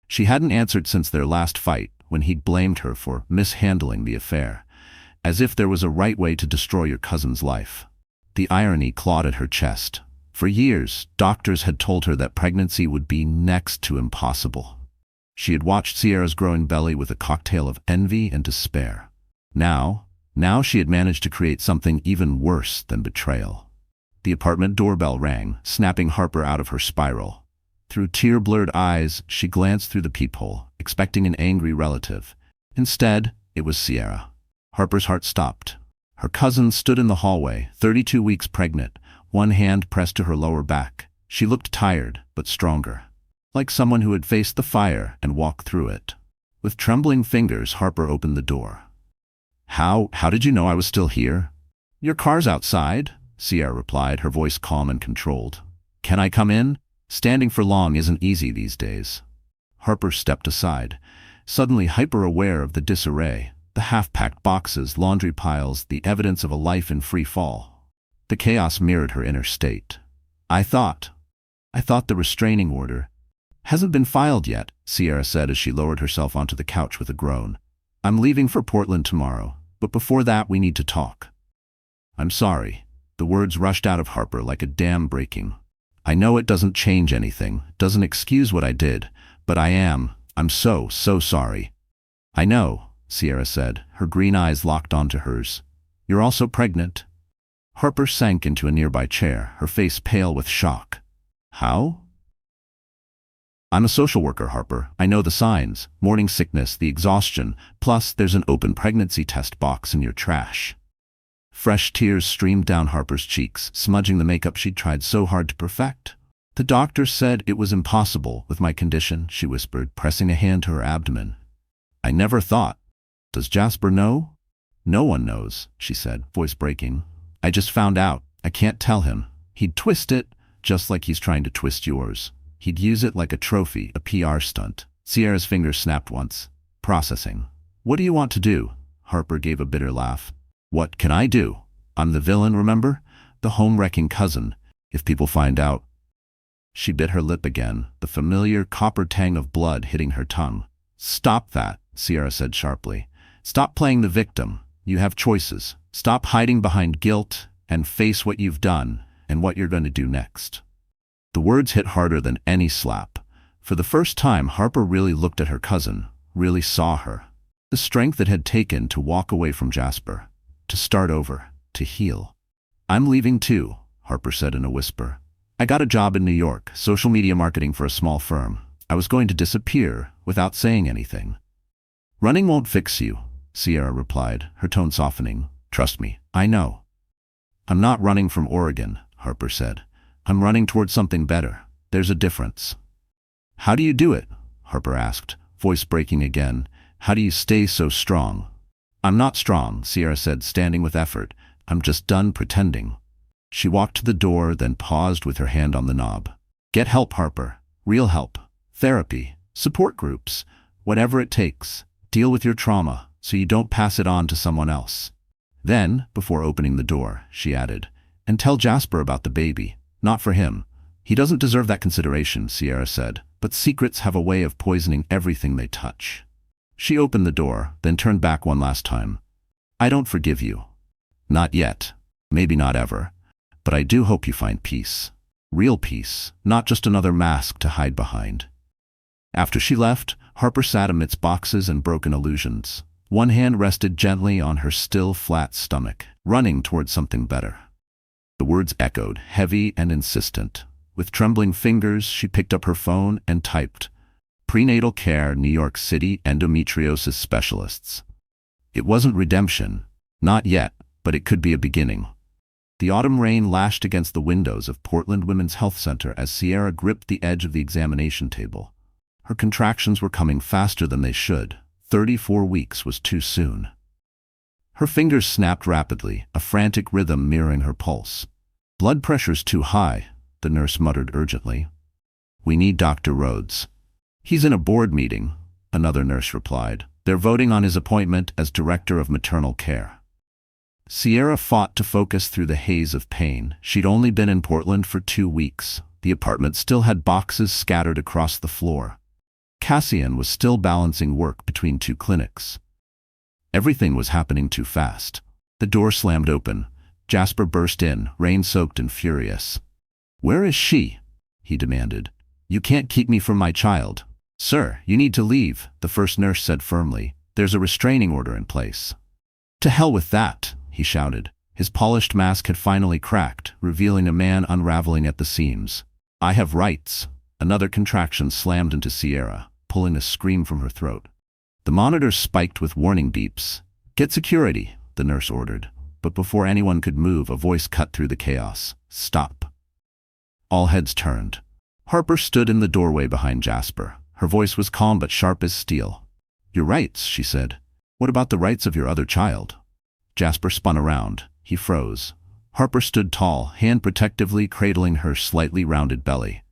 She hadn't answered since their last fight, when he'd blamed her for mishandling the affair, as if there was a right way to destroy your cousin's life. The irony clawed at her chest. For years, doctors had told her that pregnancy would be next to impossible. She had watched Sierra's growing belly with a cocktail of envy and despair. Now she had managed to create something even worse than betrayal. The apartment doorbell rang, snapping Harper out of her spiral. Through tear-blurred eyes, she glanced through the peephole, expecting an angry relative. Instead, it was Sierra. Harper's heart stopped. Her cousin stood in the hallway, 32 weeks pregnant, one hand pressed to her lower back. She looked tired, but stronger, like someone who had faced the fire and walked through it. With trembling fingers, Harper opened the door. How did you know I was still here? Your car's outside, Sierra replied, her voice calm and controlled. Can I come in? Standing for long isn't easy these days. Harper stepped aside, suddenly hyper-aware of the disarray. The half-packed boxes, laundry piles, the evidence of a life in free fall. The chaos mirrored her inner state. I thought the restraining order hasn't been filed yet, Sierra said as she lowered herself onto the couch with a groan. I'm leaving for Portland tomorrow, but before that we need to talk. I'm sorry. The words rushed out of Harper like a dam breaking. I know it doesn't change anything, doesn't excuse what I did, but I'm so sorry. I know, Sierra said, her green eyes locked onto hers. You're also pregnant? Harper sank into a nearby chair, her face pale with shock. How? I'm a social worker, Harper. I know the signs. Morning sickness, the exhaustion. Plus, there's an open pregnancy test box in your trash. Fresh tears streamed down Harper's cheeks, smudging the makeup she'd tried so hard to perfect. The doctor said it was impossible with my condition, she whispered, pressing a hand to her abdomen. I never thought. Does Jasper know? No one knows, she said, voice breaking. I just found out. I can't tell him. He'd twist it, just like he's trying to twist yours. He'd use it like a trophy, a PR stunt. Sierra's fingers snapped once. Processing. What do you want to do? Harper gave a bitter laugh. What can I do? I'm the villain, remember? The home-wrecking cousin. If people find out. She bit her lip again, the familiar copper tang of blood hitting her tongue. Stop that, Sierra said sharply. Stop playing the victim. You have choices. Stop hiding behind guilt and face what you've done and what you're going to do next. The words hit harder than any slap. For the first time, Harper really looked at her cousin, really saw her. The strength it had taken to walk away from Jasper, to start over, to heal. I'm leaving too, Harper said in a whisper. I got a job in New York, social media marketing for a small firm. I was going to disappear without saying anything. Running won't fix you, Sierra replied, her tone softening. Trust me, I know. I'm not running from Oregon, Harper said. I'm running towards something better. There's a difference. How do you do it? Harper asked, voice breaking again. How do you stay so strong? I'm not strong, Sierra said, standing with effort. I'm just done pretending. She walked to the door, then paused with her hand on the knob. Get help, Harper. Real help. Therapy. Support groups. Whatever it takes. Deal with your trauma, so you don't pass it on to someone else. Then, before opening the door, she added, "And tell Jasper about the baby. Not for him. He doesn't deserve that consideration," Sierra said, "but secrets have a way of poisoning everything they touch." She opened the door, then turned back one last time. "I don't forgive you. Not yet. Maybe not ever. But I do hope you find peace. Real peace, not just another mask to hide behind." After she left, Harper sat amidst boxes and broken illusions. One hand rested gently on her still flat stomach, running towards something better. The words echoed, heavy and insistent. With trembling fingers, she picked up her phone and typed, "Prenatal care, New York City endometriosis specialists." It wasn't redemption. Not yet, but it could be a beginning. The autumn rain lashed against the windows of Portland Women's Health Center as Sierra gripped the edge of the examination table. Her contractions were coming faster than they should. 34 weeks was too soon. Her fingers snapped rapidly, a frantic rhythm mirroring her pulse. "Blood pressure's too high," the nurse muttered urgently. "We need Dr. Rhodes." "He's in a board meeting," another nurse replied. "They're voting on his appointment as director of maternal care." Sierra fought to focus through the haze of pain. She'd only been in Portland for 2 weeks. The apartment still had boxes scattered across the floor. Cassian was still balancing work between 2 clinics. Everything was happening too fast. The door slammed open. Jasper burst in, rain-soaked and furious. "Where is she?" he demanded. "You can't keep me from my child." "Sir, you need to leave," the first nurse said firmly. "There's a restraining order in place." "To hell with that," he shouted. His polished mask had finally cracked, revealing a man unraveling at the seams. "I have rights." Another contraction slammed into Sierra, pulling a scream from her throat. The monitors spiked with warning beeps. "Get security," the nurse ordered. But before anyone could move, a voice cut through the chaos. "Stop." All heads turned. Harper stood in the doorway behind Jasper. Her voice was calm but sharp as steel. "Your rights," she said. "What about the rights of your other child?" Jasper spun around. He froze. Harper stood tall, hand protectively cradling her slightly rounded belly.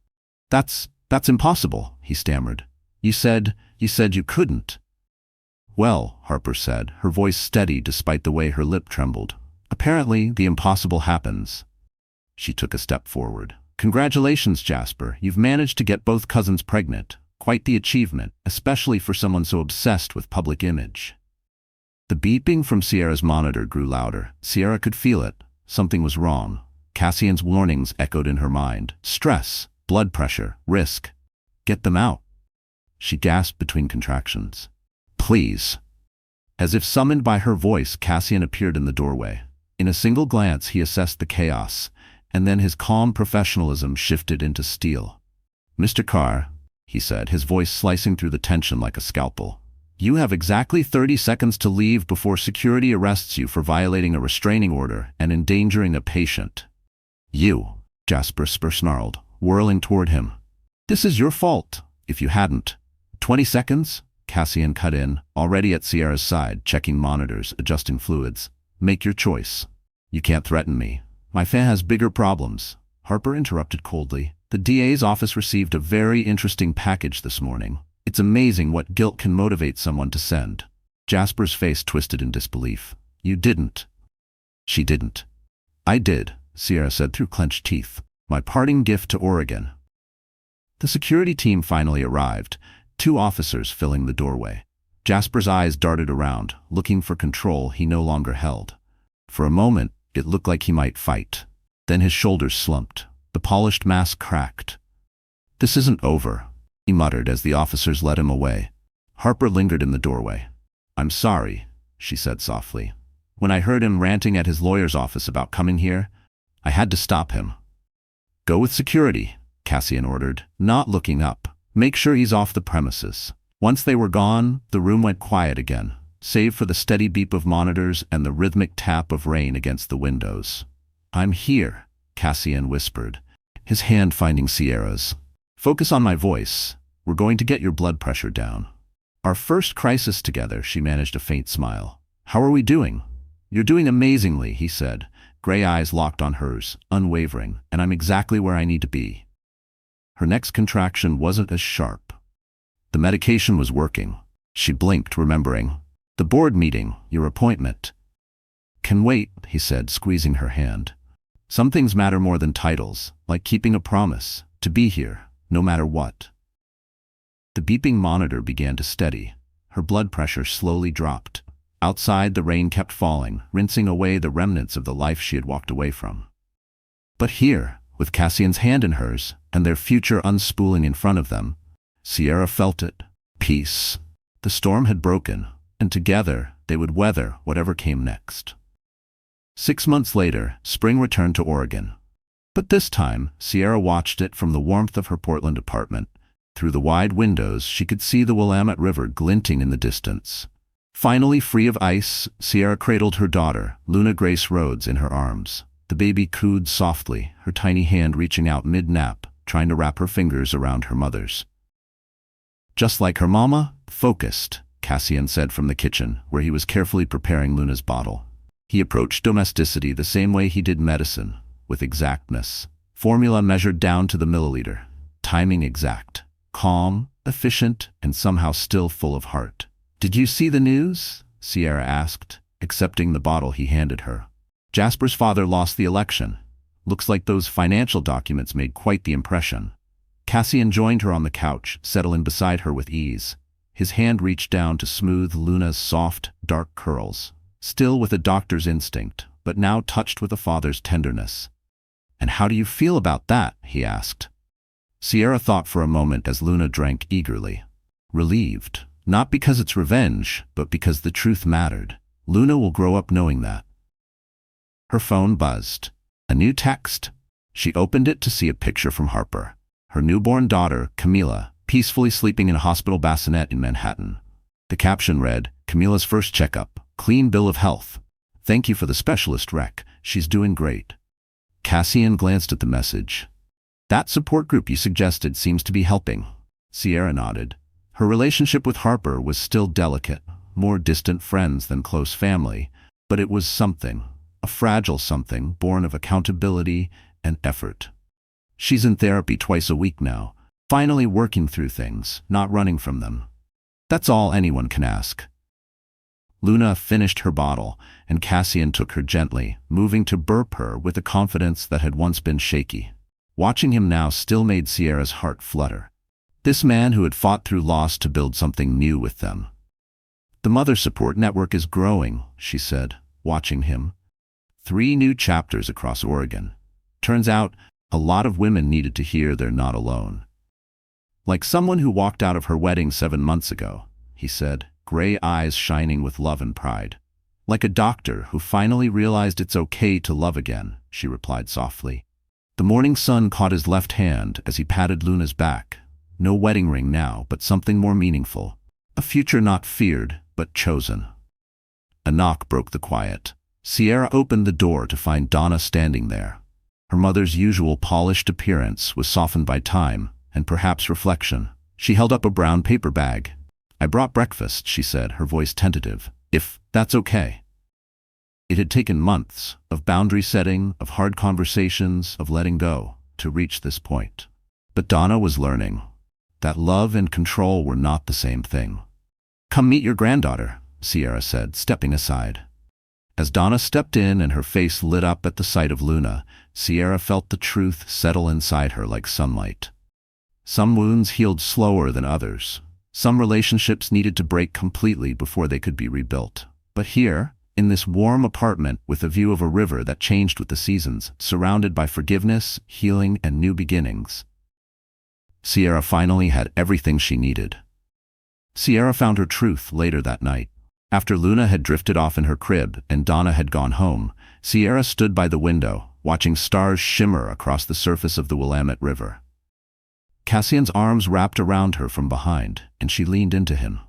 That's impossible," he stammered. You said you couldn't." "Well," Harper said, her voice steady despite the way her lip trembled. "Apparently, the impossible happens." She took a step forward. "Congratulations, Jasper. You've managed to get both cousins pregnant. Quite the achievement, especially for someone so obsessed with public image." The beeping from Sierra's monitor grew louder. Sierra could feel it. Something was wrong. Cassian's warnings echoed in her mind. Stress, blood pressure, risk. Get them out. She gasped between contractions. "Please." As if summoned by her voice, Cassian appeared in the doorway. In a single glance, he assessed the chaos, and then his calm professionalism shifted into steel. "Mr. Carr," he said, his voice slicing through the tension like a scalpel, "you have exactly 30 seconds to leave before security arrests you for violating a restraining order and endangering a patient." "You," Jasper snarled, whirling toward him. "This is your fault. If you hadn't." 20 seconds? Cassian cut in, already at Sierra's side, checking monitors, adjusting fluids. "Make your choice. You can't threaten me. My fan has bigger problems." Harper interrupted coldly. "The DA's office received a very interesting package this morning. It's amazing what guilt can motivate someone to send." Jasper's face twisted in disbelief. "You didn't." "She didn't." "I did," Sierra said through clenched teeth. "My parting gift to Oregon." The security team finally arrived, 2 officers filling the doorway. Jasper's eyes darted around, looking for control he no longer held. For a moment, it looked like he might fight. Then his shoulders slumped. The polished mask cracked. "This isn't over," he muttered as the officers led him away. Harper lingered in the doorway. "I'm sorry," she said softly. "When I heard him ranting at his lawyer's office about coming here, I had to stop him." "Go with security," Cassian ordered, not looking up. "Make sure he's off the premises." Once they were gone, the room went quiet again, save for the steady beep of monitors and the rhythmic tap of rain against the windows. "I'm here," Cassian whispered, his hand finding Sierra's. "Focus on my voice. We're going to get your blood pressure down." "Our first crisis together," she managed a faint smile. "How are we doing?" "You're doing amazingly," he said, gray eyes locked on hers, unwavering, "and I'm exactly where I need to be." Her next contraction wasn't as sharp. The medication was working. She blinked, remembering. "The board meeting, your appointment." Can wait, he said, squeezing her hand. Some things matter more than titles, like keeping a promise, to be here, no matter what. The beeping monitor began to steady. Her blood pressure slowly dropped. Outside, the rain kept falling, rinsing away the remnants of the life she had walked away from. But here, with Cassian's hand in hers, and their future unspooling in front of them, Sierra felt it. Peace. The storm had broken, and together they would weather whatever came next. 6 months later, spring returned to Oregon. But this time, Sierra watched it from the warmth of her Portland apartment. Through the wide windows, she could see the Willamette River glinting in the distance. Finally free of ice, Sierra cradled her daughter, Luna Grace Rhodes, in her arms. The baby cooed softly, her tiny hand reaching out mid-nap, trying to wrap her fingers around her mother's. Just like her mama, focused, Cassian said from the kitchen, where he was carefully preparing Luna's bottle. He approached domesticity the same way he did medicine, with exactness. Formula measured down to the milliliter. Timing exact. Calm, efficient, and somehow still full of heart. "Did you see the news?" Sierra asked, accepting the bottle he handed her. "Jasper's father lost the election. Looks like those financial documents made quite the impression." Cassian joined her on the couch, settling beside her with ease. His hand reached down to smooth Luna's soft, dark curls, still with a doctor's instinct, but now touched with a father's tenderness. "And how do you feel about that?" he asked. Sierra thought for a moment as Luna drank eagerly. Relieved, not because it's revenge, but because the truth mattered. Luna will grow up knowing that. Her phone buzzed. A new text. She opened it to see a picture from Harper. Her newborn daughter, Camila, peacefully sleeping in a hospital bassinet in Manhattan. The caption read, "Camila's first checkup. Clean bill of health. Thank you for the specialist rec. She's doing great." Cassian glanced at the message. "That support group you suggested seems to be helping." Sierra nodded. Her relationship with Harper was still delicate, more distant friends than close family, but it was something, a fragile something born of accountability and effort. "She's in therapy twice a week now, finally working through things, not running from them. That's all anyone can ask." Luna finished her bottle, and Cassian took her gently, moving to burp her with a confidence that had once been shaky. Watching him now still made Sierra's heart flutter. This man who had fought through loss to build something new with them. "The mother support network is growing," she said, watching him. 3 new chapters across Oregon. Turns out, a lot of women needed to hear they're not alone. "Like someone who walked out of her wedding 7 months ago," he said, gray eyes shining with love and pride. "Like a doctor who finally realized it's okay to love again," she replied softly. The morning sun caught his left hand as he patted Luna's back. No wedding ring now, but something more meaningful. A future not feared, but chosen. A knock broke the quiet. Sierra opened the door to find Donna standing there. Her mother's usual polished appearance was softened by time, and perhaps reflection. She held up a brown paper bag. "I brought breakfast," she said, her voice tentative. "If that's okay." It had taken months of boundary setting, of hard conversations, of letting go, to reach this point. But Donna was learning that love and control were not the same thing. "Come meet your granddaughter," Sierra said, stepping aside. As Donna stepped in and her face lit up at the sight of Luna, Sierra felt the truth settle inside her like sunlight. Some wounds healed slower than others. Some relationships needed to break completely before they could be rebuilt. But here, in this warm apartment with a view of a river that changed with the seasons, surrounded by forgiveness, healing, and new beginnings, Sierra finally had everything she needed. Sierra found her truth later that night. After Luna had drifted off in her crib and Donna had gone home, Sierra stood by the window, watching stars shimmer across the surface of the Willamette River. Cassian's arms wrapped around her from behind, and she leaned into him.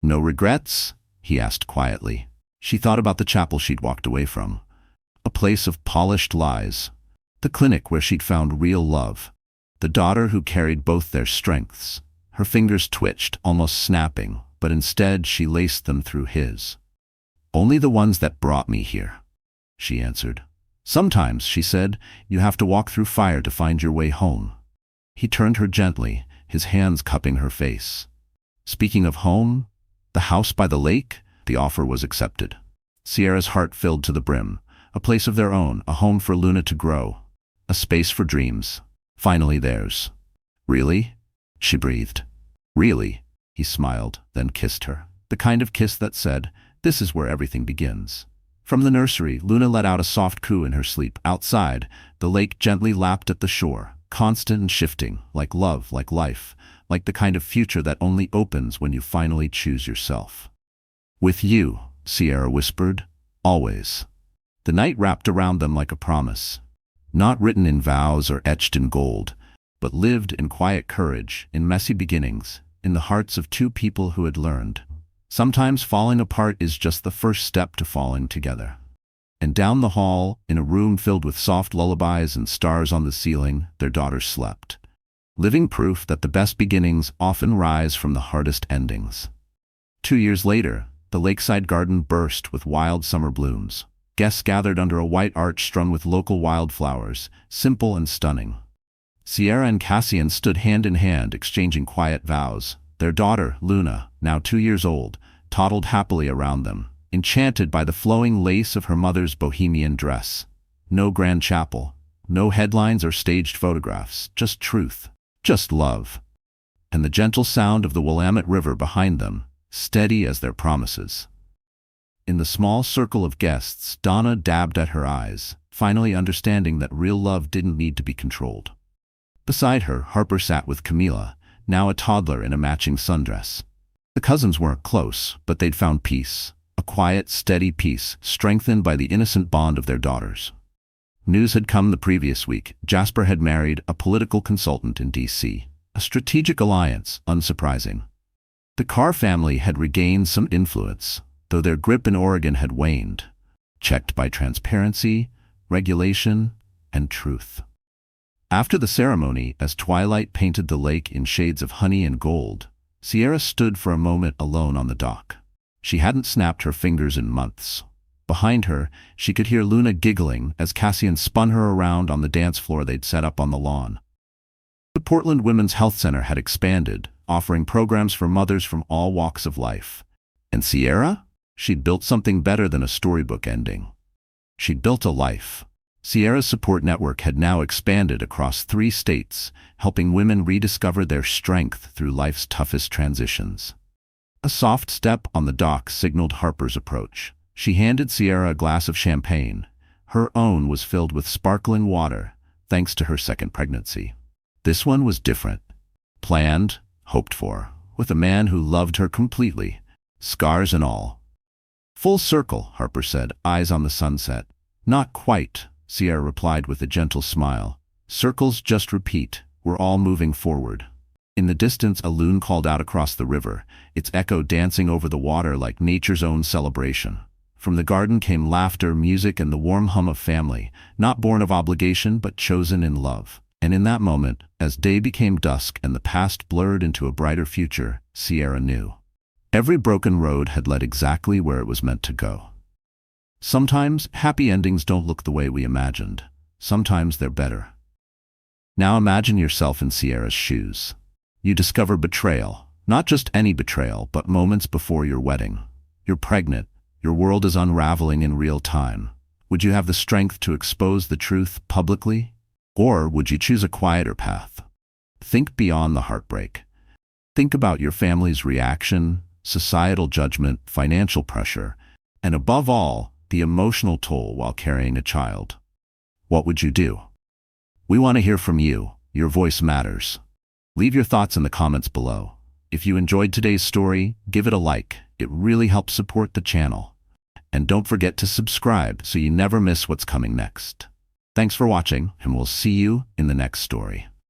"No regrets?" he asked quietly. She thought about the chapel she'd walked away from. A place of polished lies. The clinic where she'd found real love. The daughter who carried both their strengths. Her fingers twitched, almost snapping, but instead she laced them through his. "Only the ones that brought me here," she answered. "Sometimes," she said, "you have to walk through fire to find your way home." He turned her gently, his hands cupping her face. "Speaking of home, the house by the lake?" The offer was accepted. Sierra's heart filled to the brim. A place of their own, a home for Luna to grow. A space for dreams. Finally theirs. Really? She breathed. Really? He smiled, then kissed her. The kind of kiss that said, "This is where everything begins." From the nursery, Luna let out a soft coo in her sleep. Outside, the lake gently lapped at the shore, constant and shifting, like love, like life, like the kind of future that only opens when you finally choose yourself. "With you," Sierra whispered, "always." The night wrapped around them like a promise, not written in vows or etched in gold, but lived in quiet courage, in messy beginnings, in the hearts of two people who had learned. Sometimes falling apart is just the first step to falling together. And down the hall, in a room filled with soft lullabies and stars on the ceiling, their daughter slept. Living proof that the best beginnings often rise from the hardest endings. 2 years later, the lakeside garden burst with wild summer blooms. Guests gathered under a white arch strewn with local wildflowers, simple and stunning. Sierra and Cassian stood hand in hand, exchanging quiet vows. Their daughter, Luna, now 2 years old, toddled happily around them, enchanted by the flowing lace of her mother's bohemian dress. No grand chapel, no headlines or staged photographs, just truth, just love. And the gentle sound of the Willamette River behind them, steady as their promises. In the small circle of guests, Donna dabbed at her eyes, finally understanding that real love didn't need to be controlled. Beside her, Harper sat with Camila, now a toddler in a matching sundress. The cousins weren't close, but they'd found peace, a quiet, steady peace, strengthened by the innocent bond of their daughters. News had come the previous week. Jasper had married a political consultant in D.C., a strategic alliance, unsurprising. The Carr family had regained some influence, though their grip in Oregon had waned, checked by transparency, regulation, and truth. After the ceremony, as twilight painted the lake in shades of honey and gold, Sierra stood for a moment alone on the dock. She hadn't snapped her fingers in months. Behind her, she could hear Luna giggling as Cassian spun her around on the dance floor they'd set up on the lawn. The Portland Women's Health Center had expanded, offering programs for mothers from all walks of life. And Sierra? She'd built something better than a storybook ending. She'd built a life. Sierra's support network had now expanded across 3 states, helping women rediscover their strength through life's toughest transitions. A soft step on the dock signaled Harper's approach. She handed Sierra a glass of champagne. Her own was filled with sparkling water, thanks to her second pregnancy. This one was different. Planned, hoped for, with a man who loved her completely, scars and all. "Full circle," Harper said, eyes on the sunset. "Not quite," Sierra replied with a gentle smile. "Circles just repeat. We're all moving forward." In the distance, a loon called out across the river, its echo dancing over the water like nature's own celebration. From the garden came laughter, music, and the warm hum of family, not born of obligation but chosen in love. And in that moment, as day became dusk and the past blurred into a brighter future, Sierra knew. Every broken road had led exactly where it was meant to go. Sometimes, happy endings don't look the way we imagined. Sometimes they're better. Now imagine yourself in Sierra's shoes. You discover betrayal, not just any betrayal, but moments before your wedding. You're pregnant. Your world is unraveling in real time. Would you have the strength to expose the truth publicly? Or would you choose a quieter path? Think beyond the heartbreak. Think about your family's reaction, societal judgment, financial pressure, and above all, the emotional toll while carrying a child. What would you do? We want to hear from you. Your voice matters. Leave your thoughts in the comments below. If you enjoyed today's story, give it a like. It really helps support the channel. And don't forget to subscribe so you never miss what's coming next. Thanks for watching, and we'll see you in the next story.